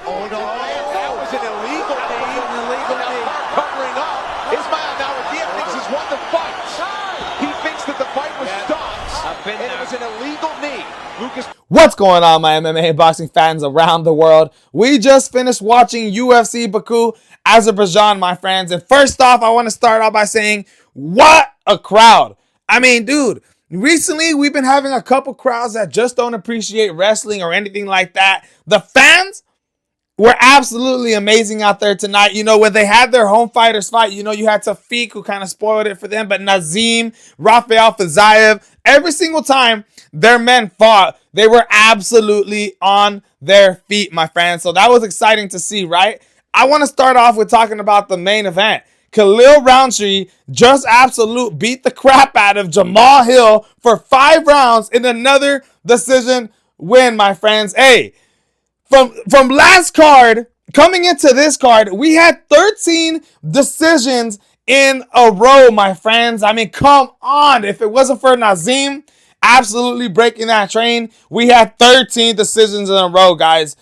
Oh, no. That was an illegal knee. Covering up. Ismael now again thinks he's won the fight. He thinks that the fight was stopped. And it was an illegal knee. What's going on, my MMA and boxing fans around the world? We just finished watching UFC BAKU, Azerbaijan, my friends. And first off, I want to start off by saying, what a crowd. I mean, dude, recently we've been having a couple crowds that just don't appreciate wrestling or anything like that. The fans were absolutely amazing out there tonight. You know, when they had their home fighters fight, you know, you had Tafiq who kind of spoiled it for them, but Nazim, Rafael Fiziev, every single time their men fought, they were absolutely on their feet, my friends. So that was exciting to see, right? I want to start off with talking about the main event. Khalil Rountree just absolute beat the crap out of Jamal Hill for 5 rounds in another decision win, my friends. Hey, from last card, coming into this card, we had 13 decisions in a row, my friends. I mean, come on. If it wasn't for Nazim absolutely breaking that train, we had 13 decisions in a row, guys.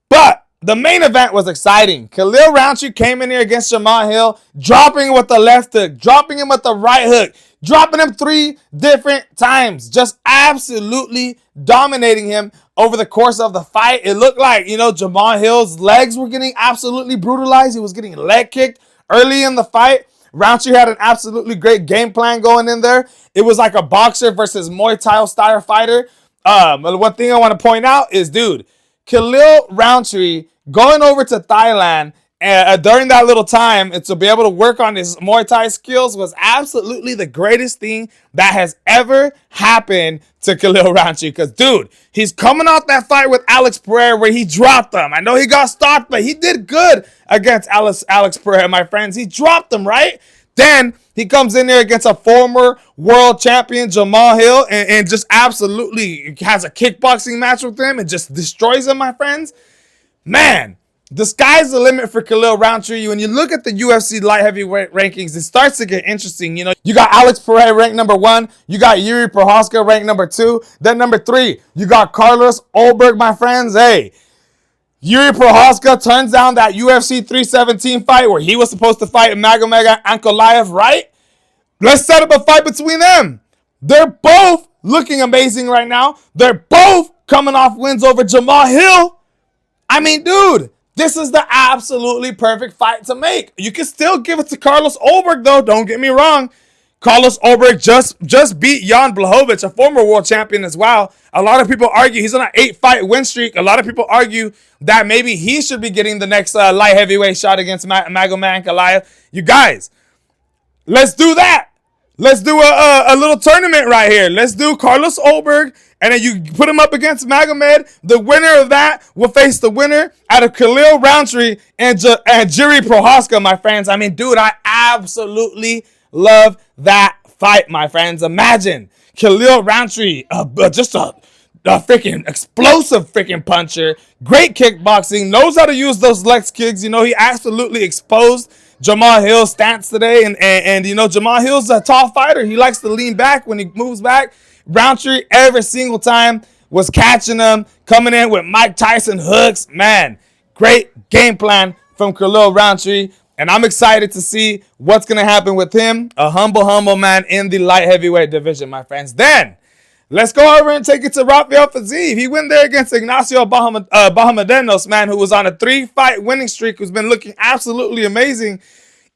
But the main event was exciting. Khalil Rountree came in here against Jamal Hill, dropping him with the left hook, dropping him with the right hook, dropping him 3 different times, just absolutely dominating him over the course of the fight. It looked like, you know, Jamal Hill's legs were getting absolutely brutalized. He was getting leg kicked early in the fight. Rountree had an absolutely great game plan going in there. It was like a boxer versus Muay Thai style fighter. One thing I want to point out is, dude, Khalil Rountree going over to Thailand during that little time and to be able to work on his Muay Thai skills was absolutely the greatest thing that has ever happened to Khalil Rountree. Because, dude, he's coming off that fight with Alex Pereira where he dropped him. I know he got stopped, but he did good against Alex Pereira, my friends. He dropped him, right? Then he comes in there against a former world champion, Jamal Hill, and just absolutely has a kickboxing match with him and just destroys him, my friends. Man, the sky's the limit for Khalil Rountree. When you look at the UFC light heavyweight rankings, it starts to get interesting. You know, you got Alex Pereira ranked number 1. You got Jiri Prohaska ranked number 2. Then number 3, you got Carlos Ulberg, my friends. Hey, Jiri Prohaska turns down that UFC 317 fight where he was supposed to fight Magomed Ankalaev, right? Let's set up a fight between them. They're both looking amazing right now. They're both coming off wins over Jamal Hill. I mean, dude, this is the absolutely perfect fight to make. You can still give it to Carlos Ulberg, though. Don't get me wrong. Carlos Ulberg just beat Jan Blachowicz, a former world champion as well. A lot of people argue he's on an 8-fight win streak. A lot of people argue that maybe he should be getting the next light heavyweight shot against Magomed Ankalaev. You guys, let's do that. Let's do a little tournament right here. Let's do Carlos Ulberg, and then you put him up against Magomed. The winner of that will face the winner out of Khalil Rountree and Jiri Prohaska, my friends. I mean, dude, I absolutely love that fight, my friends. Imagine Khalil Rountree, just a freaking explosive freaking puncher, great kickboxing, knows how to use those leg kicks. You know, he absolutely exposed Jamal Hill's stance today, and you know, Jamal Hill's a tall fighter. He likes to lean back when he moves back. Rountree every single time was catching him, coming in with Mike Tyson hooks. Man, great game plan from Khalil Rountree, and I'm excited to see what's going to happen with him. A humble man in the light heavyweight division, my friends. Then, let's go over and take it to Rafael Fiziev. He went there against Ignacio Bahamondes, man, who was on a 3-fight winning streak, who's been looking absolutely amazing.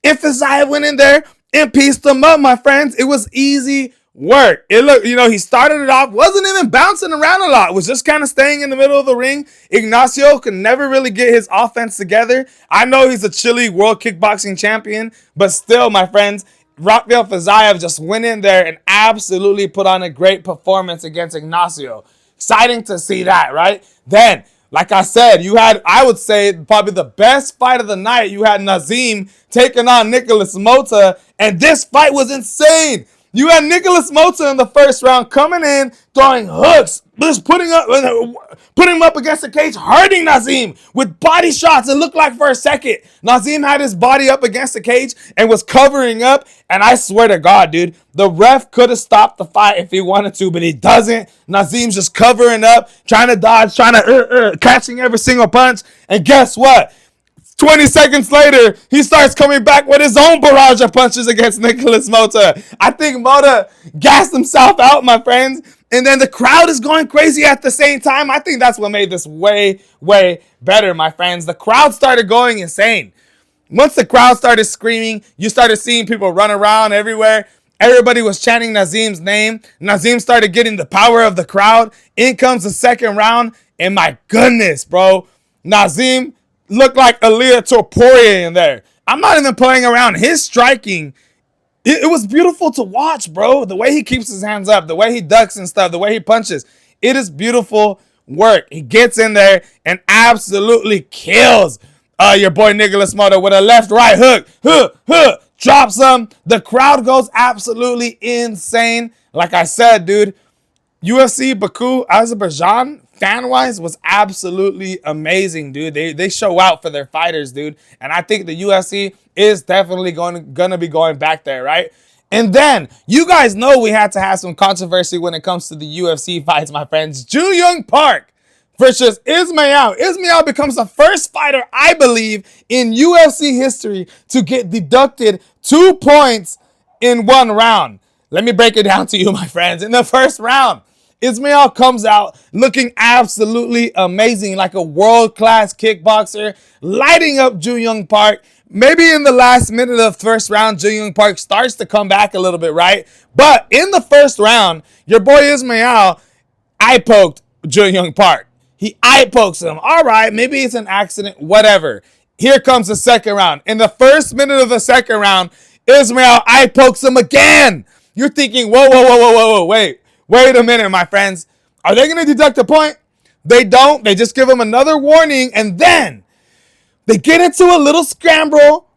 If Fiziev went in there and pieced him up, my friends, it was easy work. It looked, you know, he started it off, wasn't even bouncing around a lot, was just kind of staying in the middle of the ring. Ignacio could never really get his offense together. I know he's a Chile world kickboxing champion, but still, my friends, Rafael Fiziev just went in there and absolutely put on a great performance against Ignacio. Exciting to see that, right? Then, like I said, you had, I would say, probably the best fight of the night. You had Nazim taking on Nicholas Mota, and this fight was insane. You had Nicholas Mota in the first round coming in, throwing hooks, just putting him up against the cage, hurting Nazim with body shots. It looked like for a second Nazim had his body up against the cage and was covering up. And I swear to God, dude, the ref could have stopped the fight if he wanted to, but he doesn't. Nazim's just covering up, trying to dodge, trying to catching every single punch. And guess what? 20 seconds later, he starts coming back with his own barrage of punches against Nicholas Mota. I think Mota gassed himself out, my friends. And then the crowd is going crazy at the same time. I think that's what made this way, way better, my friends. The crowd started going insane. Once the crowd started screaming, you started seeing people run around everywhere. Everybody was chanting Nazim's name. Nazim started getting the power of the crowd. In comes the second round. And my goodness, bro. Nazim looked like Aaliyah Topuria in there. I'm not even playing around. His striking, it was beautiful to watch, bro. The way he keeps his hands up, the way he ducks and stuff, the way he punches. It is beautiful work. He gets in there and absolutely kills your boy Nicholas Mota with a left-right hook. Drops him. The crowd goes absolutely insane. Like I said, dude, UFC Baku, Azerbaijan, fan-wise, was absolutely amazing, dude. They show out for their fighters, dude. And I think the UFC is definitely gonna be going back there, right? And then, you guys know we had to have some controversy when it comes to the UFC fights, my friends. Ju Young Park versus Ismael. Ismael becomes the first fighter, I believe, in UFC history to get deducted 2 points in one round. Let me break it down to you, my friends. In the first round, Ismael comes out looking absolutely amazing, like a world-class kickboxer, lighting up Ju Young Park. Maybe in the last minute of the first round, Ju Young Park starts to come back a little bit, right? But in the first round, your boy Ismael eye-poked Ju Young Park. He eye-pokes him. All right, maybe it's an accident, whatever. Here comes the second round. In the first minute of the second round, Ismael eye-pokes him again. You're thinking, whoa, wait a minute, my friends. Are they going to deduct a point? They don't. They just give him another warning, and then they get into a little scramble.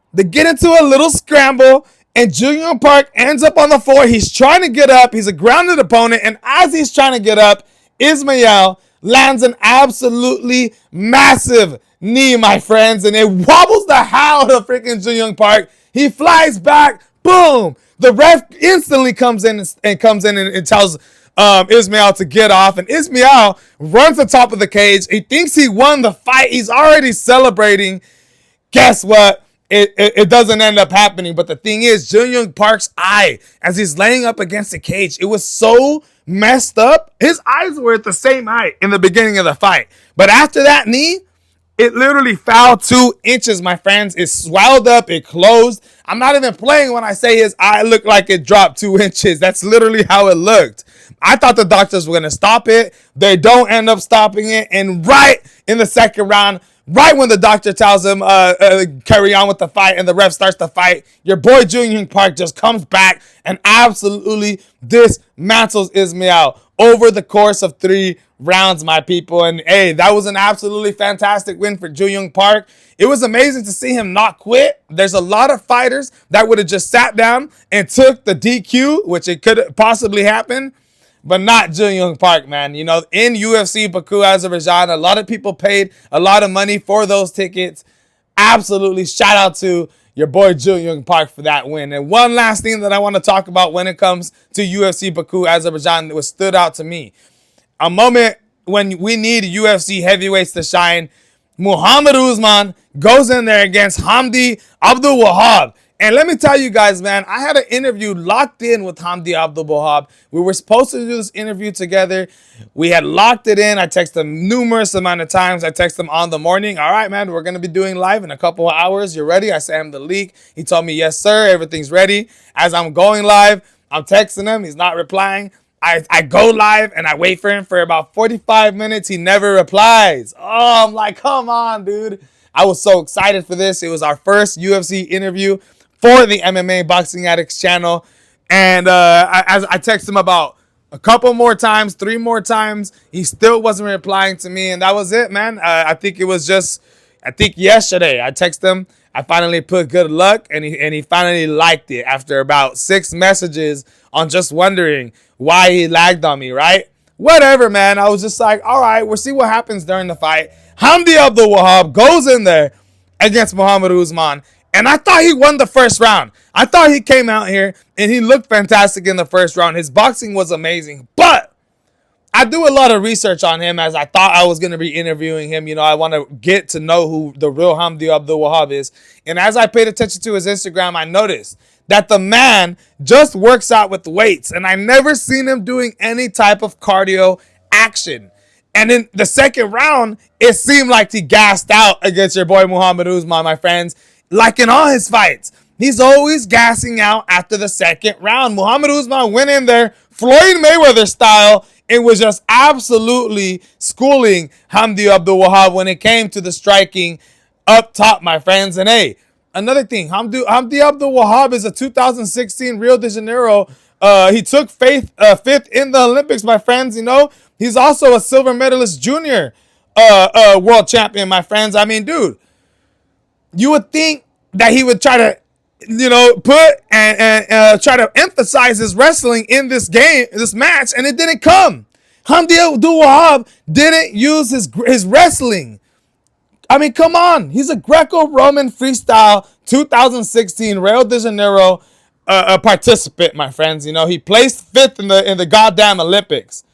And Ju Young Park ends up on the floor. He's trying to get up. He's a grounded opponent, and as he's trying to get up, Ismael lands an absolutely massive knee, my friends, and it wobbles the hell out of freaking Ju Young Park. He flies back. Boom. The ref instantly comes in and tells Ismael to get off, and Ismael runs to the top of the cage. He thinks he won the fight. He's already celebrating. Guess what? It doesn't end up happening. But the thing is, Ju Young Park's eye, as he's laying up against the cage, it was so messed up. His eyes were at the same height in the beginning of the fight. But after that knee, it literally fell 2 inches, my friends. It swelled up. It closed. I'm not even playing when I say his eye looked like it dropped 2 inches. That's literally how it looked. I thought the doctors were going to stop it. They don't end up stopping it. And right in the second round, right when the doctor tells him carry on with the fight and the ref starts the fight, your boy Ju Young Park just comes back and absolutely dismantles Ismael over the course of 3 rounds, my people. And hey, that was an absolutely fantastic win for Ju Young Park. It was amazing to see him not quit. There's a lot of fighters that would have just sat down and took the DQ, which it could possibly happen, but not Ju Young Park, man. You know, in UFC Baku, Azerbaijan, a lot of people paid a lot of money for those tickets. Absolutely shout out to your boy Ju Young Park for that win. And one last thing that I want to talk about when it comes to UFC Baku, Azerbaijan, that was stood out to me. A moment when we need UFC heavyweights to shine. Muhammad Usman goes in there against Hamdi Abdul Wahhab. And let me tell you guys, man, I had an interview locked in with Hamdi Abdul Wahhab. We were supposed to do this interview together. We had locked it in. I texted him numerous amount of times. I texted him on the morning. All right, man, we're going to be doing live in a couple of hours. You ready? I sent him the leak. He told me, yes, sir, everything's ready. As I'm going live, I'm texting him. He's not replying. I go live and I wait for him for about 45 minutes. He never replies. Oh, I'm like, come on, dude. I was so excited for this. It was our first UFC interview for the MMA Boxing Addicts channel. And I texted him about a couple more times, 3 more times. He still wasn't replying to me. And that was it, man. I think yesterday I texted him I finally put good luck, and he finally liked it after about 6 messages on just wondering why he lagged on me, right? Whatever, man. I was just like, all right, we'll see what happens during the fight. Hamdi Abdul Wahhab goes in there against Muhammad Usman, and I thought he won the first round. I thought he came out here, and he looked fantastic in the first round. His boxing was amazing, but I do a lot of research on him as I thought I was going to be interviewing him. You know, I want to get to know who the real Hamdi Abdul Wahhab is. And as I paid attention to his Instagram, I noticed that the man just works out with weights. And I never seen him doing any type of cardio action. And in the second round, it seemed like he gassed out against your boy Muhammad Usman, my friends. Like in all his fights, he's always gassing out after the second round. Muhammad Usman went in there, Floyd Mayweather style, and was just absolutely schooling Hamdi Abdul Wahhab when it came to the striking up top, my friends. And hey, another thing, Hamdi Abdul Wahhab is a 2016 Rio de Janeiro. He took fifth in the Olympics, my friends. You know, he's also a silver medalist junior world champion, my friends. I mean, dude, you would think that he would try to, you know, put and try to emphasize his wrestling in this game, this match, and it didn't come. Hamdi Abdul Wahhab didn't use his wrestling. I mean, come on. He's a Greco-Roman freestyle 2016 Rio de Janeiro participant, my friends. You know, he placed 5th in the goddamn Olympics.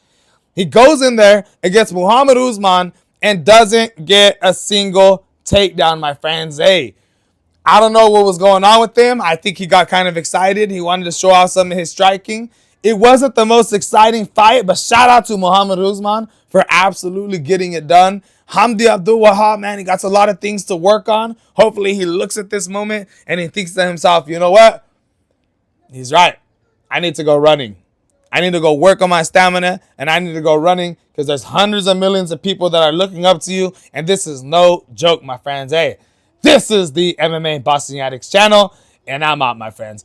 He goes in there against Muhammad Usman and doesn't get a single takedown, my friends. Hey, I don't know what was going on with him. I think he got kind of excited. He wanted to show off some of his striking. It wasn't the most exciting fight, but shout out to Muhammad Usman for absolutely getting it done. Hamdi Abdul Wahhab, man, he got a lot of things to work on. Hopefully he looks at this moment and he thinks to himself, you know what? He's right. I need to go running. I need to go work on my stamina, and I need to go running because there's hundreds of millions of people that are looking up to you, and this is no joke, my friends. Hey, this is the MMA Boxing Addicts channel, and I'm out, my friends.